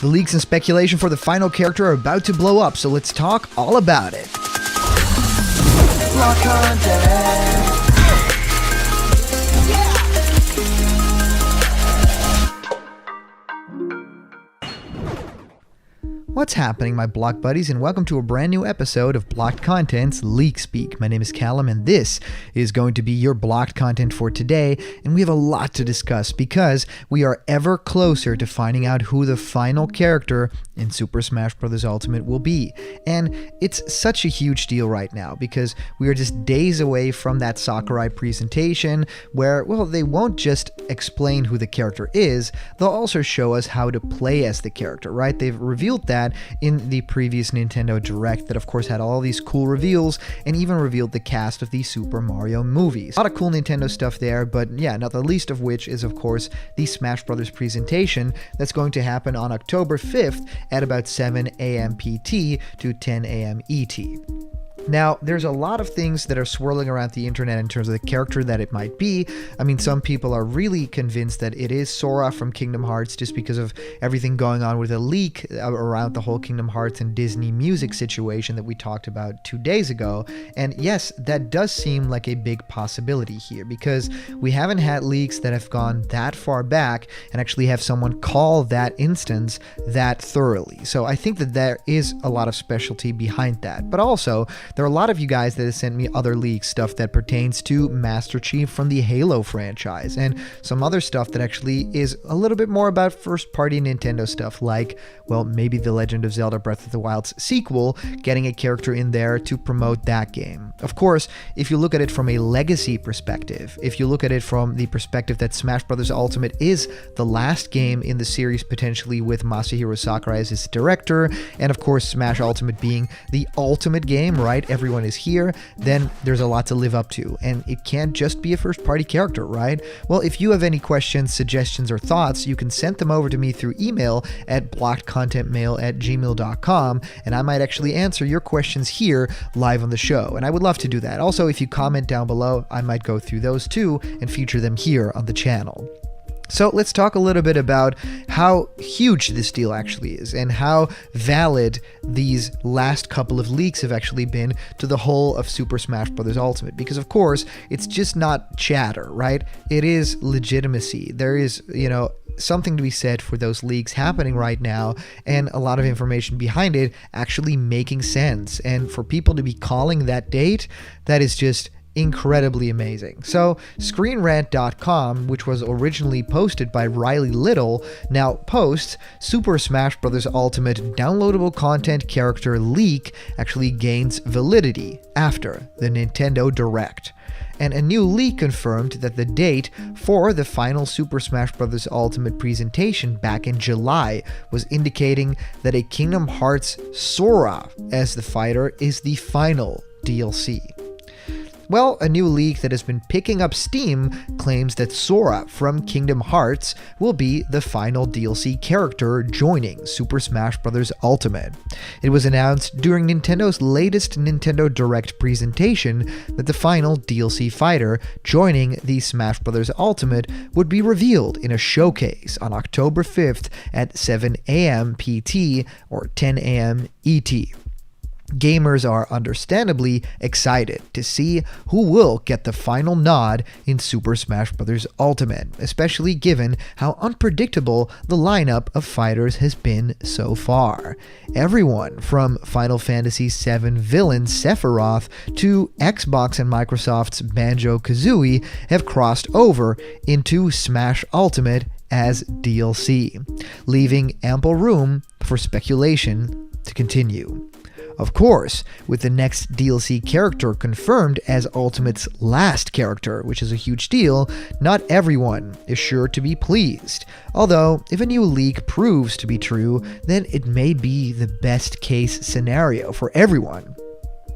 The leaks and speculation for the final character are about to blow up, so let's talk all about it. Block content. What's happening, my block buddies, and welcome to a brand new episode of Blocked Content's Leak Speak. My name is Callum, and this is going to be your blocked content for today, and we have a lot to discuss because we are ever closer to finding out who the final character in Super Smash Bros. Ultimate will be. And it's such a huge deal right now because we are just days away from that Sakurai presentation where, well, they won't just explain who the character is, they'll also show us how to play as the character, right? They've revealed that in the previous Nintendo Direct that of course had all these cool reveals and even revealed the cast of the Super Mario movies. A lot of cool Nintendo stuff there, but yeah, not the least of which is of course the Smash Bros. Presentation that's going to happen on October 5th at about 7 a.m. PT to 10 a.m. ET. Now, there's a lot of things that are swirling around the internet in terms of the character that it might be. I mean, some people are really convinced that it is Sora from Kingdom Hearts just because of everything going on with a leak around the whole Kingdom Hearts and Disney music situation that we talked about 2 days ago. And yes, that does seem like a big possibility here because we haven't had leaks that have gone that far back and actually have someone call that instance that thoroughly. So I think that there is a lot of specialty behind that. But also, there are a lot of you guys that have sent me other leaks, stuff that pertains to Master Chief from the Halo franchise, and some other stuff that actually is a little bit more about first-party Nintendo stuff, like, well, maybe The Legend of Zelda Breath of the Wild's sequel, getting a character in there to promote that game. Of course, if you look at it from a legacy perspective, if you look at it from the perspective that Smash Bros. Ultimate is the last game in the series potentially with Masahiro Sakurai as its director, and of course Smash Ultimate being the ultimate game, right? Everyone is here, then there's a lot to live up to, and it can't just be a first-party character, right? Well, if you have any questions, suggestions, or thoughts, you can send them over to me through email at blockedcontentmail@gmail.com, and I might actually answer your questions here live on the show, and I would love to do that. Also, if you comment down below, I might go through those too and feature them here on the channel. So let's talk a little bit about how huge this deal actually is and how valid these last couple of leaks have actually been to the whole of Super Smash Bros. Ultimate. Because of course, it's just not chatter, right? It is legitimacy. There is, something to be said for those leaks happening right now and a lot of information behind it actually making sense. And for people to be calling that date, that is just incredibly amazing. So ScreenRant.com, which was originally posted by Riley Little, now posts Super Smash Bros. Ultimate downloadable content character leak actually gains validity after the Nintendo Direct. And a new leak confirmed that the date for the final Super Smash Bros. Ultimate presentation back in July was indicating that a Kingdom Hearts Sora as the fighter is the final DLC. Well, a new leak that has been picking up steam claims that Sora from Kingdom Hearts will be the final DLC character joining Super Smash Bros. Ultimate. It was announced during Nintendo's latest Nintendo Direct presentation that the final DLC fighter joining the Smash Bros. Ultimate would be revealed in a showcase on October 5th at 7 a.m. PT or 10 a.m. ET. Gamers are understandably excited to see who will get the final nod in Super Smash Bros. Ultimate, especially given how unpredictable the lineup of fighters has been so far. Everyone from Final Fantasy VII villain Sephiroth to Xbox and Microsoft's Banjo-Kazooie have crossed over into Smash Ultimate as DLC, leaving ample room for speculation to continue. Of course, with the next DLC character confirmed as Ultimate's last character, which is a huge deal, not everyone is sure to be pleased. Although, if a new leak proves to be true, then it may be the best case scenario for everyone.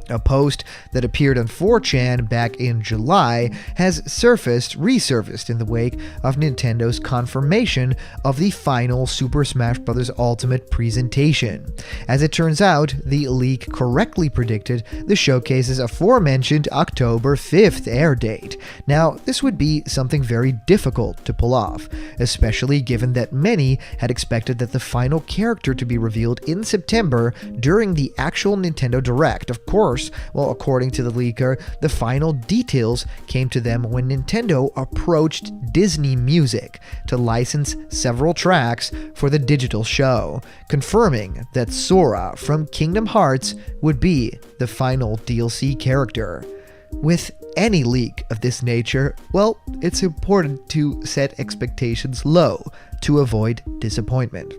A post that appeared on 4chan back in July has resurfaced in the wake of Nintendo's confirmation of the final Super Smash Bros. Ultimate presentation. As it turns out, the leak correctly predicted the showcase's aforementioned October 5th air date. Now, this would be something very difficult to pull off, especially given that many had expected that the final character to be revealed in September during the actual Nintendo Direct. Of course, well, according to the leaker, the final details came to them when Nintendo approached Disney Music to license several tracks for the digital show, confirming that Sora from Kingdom Hearts would be the final DLC character. With any leak of this nature, well, it's important to set expectations low to avoid disappointment.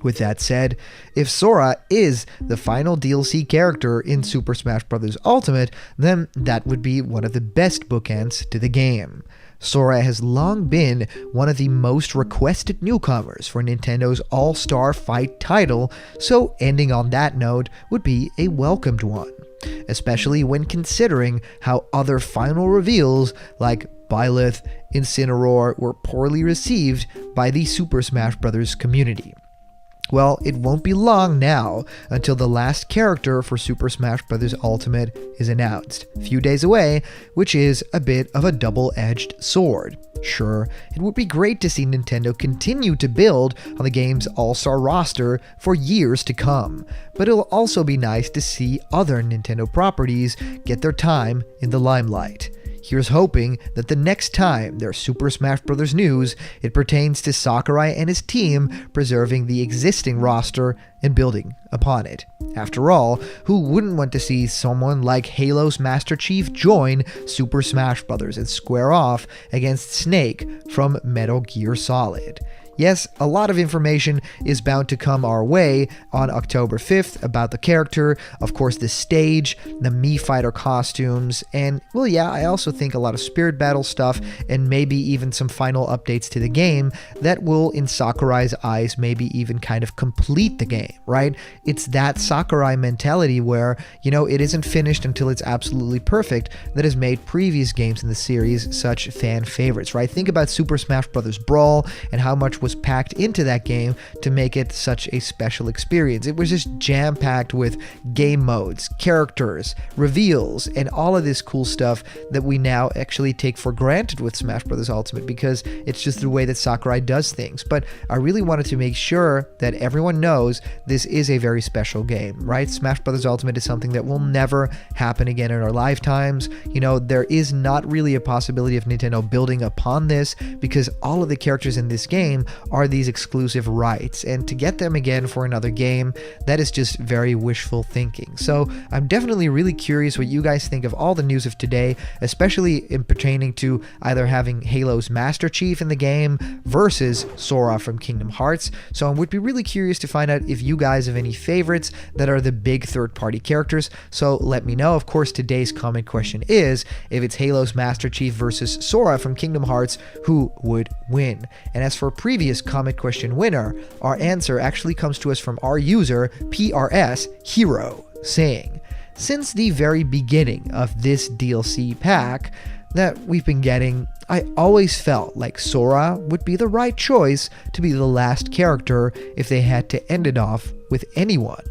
With that said, if Sora is the final DLC character in Super Smash Bros. Ultimate, then that would be one of the best bookends to the game. Sora has long been one of the most requested newcomers for Nintendo's All-Star Fight title, so ending on that note would be a welcomed one, especially when considering how other final reveals like Byleth, Incineroar were poorly received by the Super Smash Bros. Community. Well, it won't be long now until the last character for Super Smash Bros. Ultimate is announced, a few days away, which is a bit of a double-edged sword. Sure, it would be great to see Nintendo continue to build on the game's all-star roster for years to come, but it'll also be nice to see other Nintendo properties get their time in the limelight. Here's hoping that the next time there's Super Smash Bros. News, it pertains to Sakurai and his team preserving the existing roster and building upon it. After all, who wouldn't want to see someone like Halo's Master Chief join Super Smash Bros. And square off against Snake from Metal Gear Solid? Yes, a lot of information is bound to come our way on October 5th about the character, of course the stage, the Mii Fighter costumes, and, well yeah, I also think a lot of Spirit Battle stuff, and maybe even some final updates to the game that will, in Sakurai's eyes, maybe even kind of complete the game, right? It's that Sakurai mentality where, you know, it isn't finished until it's absolutely perfect that has made previous games in the series such fan favorites, right? Think about Super Smash Bros. Brawl and how much was packed into that game to make it such a special experience. It was just jam-packed with game modes, characters, reveals, and all of this cool stuff that we now actually take for granted with Smash Bros. Ultimate because it's just the way that Sakurai does things. But I really wanted to make sure that everyone knows this is a very special game, right? Smash Bros. Ultimate is something that will never happen again in our lifetimes. You know, there is not really a possibility of Nintendo building upon this because all of the characters in this game are these exclusive rights, and to get them again for another game, that is just very wishful thinking. So I'm definitely really curious what you guys think of all the news of today, especially in pertaining to either having Halo's Master Chief in the game versus Sora from Kingdom Hearts. So I would be really curious to find out if you guys have any favorites that are the big third-party characters, so let me know. Of course, today's comment question is, if it's Halo's Master Chief versus Sora from Kingdom Hearts, who would win? And as for previous comment question winner, our answer actually comes to us from our user PRS Hero, saying, since the very beginning of this DLC pack that we've been getting, I always felt like Sora would be the right choice to be the last character if they had to end it off with anyone.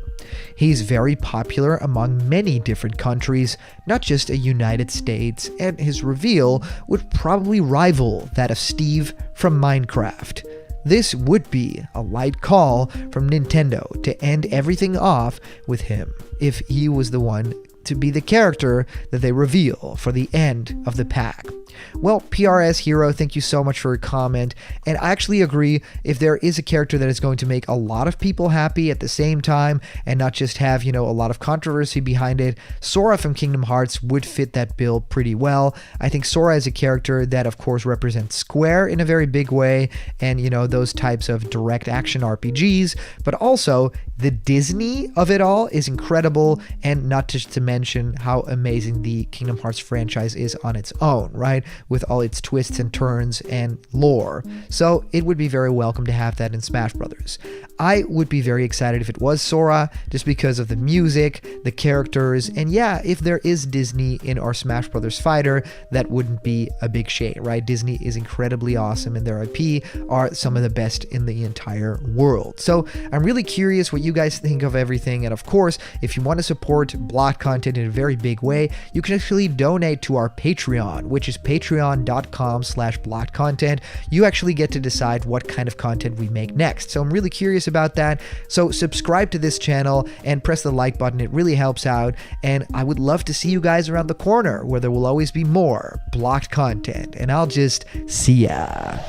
He's very popular among many different countries, not just a United States, and his reveal would probably rival that of Steve from Minecraft. This would be a light call from Nintendo to end everything off with him if he was the one to be the character that they reveal for the end of the pack. Well, PRS Hero, thank you so much for your comment, and I actually agree, if there is a character that is going to make a lot of people happy at the same time and not just have, you know, a lot of controversy behind it, Sora from Kingdom Hearts would fit that bill pretty well. I think Sora is a character that of course represents Square in a very big way, and you know, those types of direct action RPGs, but also the Disney of it all is incredible, and not just to mention mention how amazing the Kingdom Hearts franchise is on its own, right? With all its twists and turns and lore. So it would be very welcome to have that in Smash Brothers. I would be very excited if it was Sora, just because of the music, the characters, and yeah, if there is Disney in our Smash Brothers fighter, that wouldn't be a big shame, right? Disney is incredibly awesome, and their IP are some of the best in the entire world. So I'm really curious what you guys think of everything, and of course, if you want to support blocked content in a very big way, you can actually donate to our Patreon, which is patreon.com/blockedcontent. You actually get to decide what kind of content we make next. So I'm really curious about that. So subscribe to this channel and press the like button. It really helps out. And I would love to see you guys around the corner, where there will always be more blocked content. And I'll just see ya.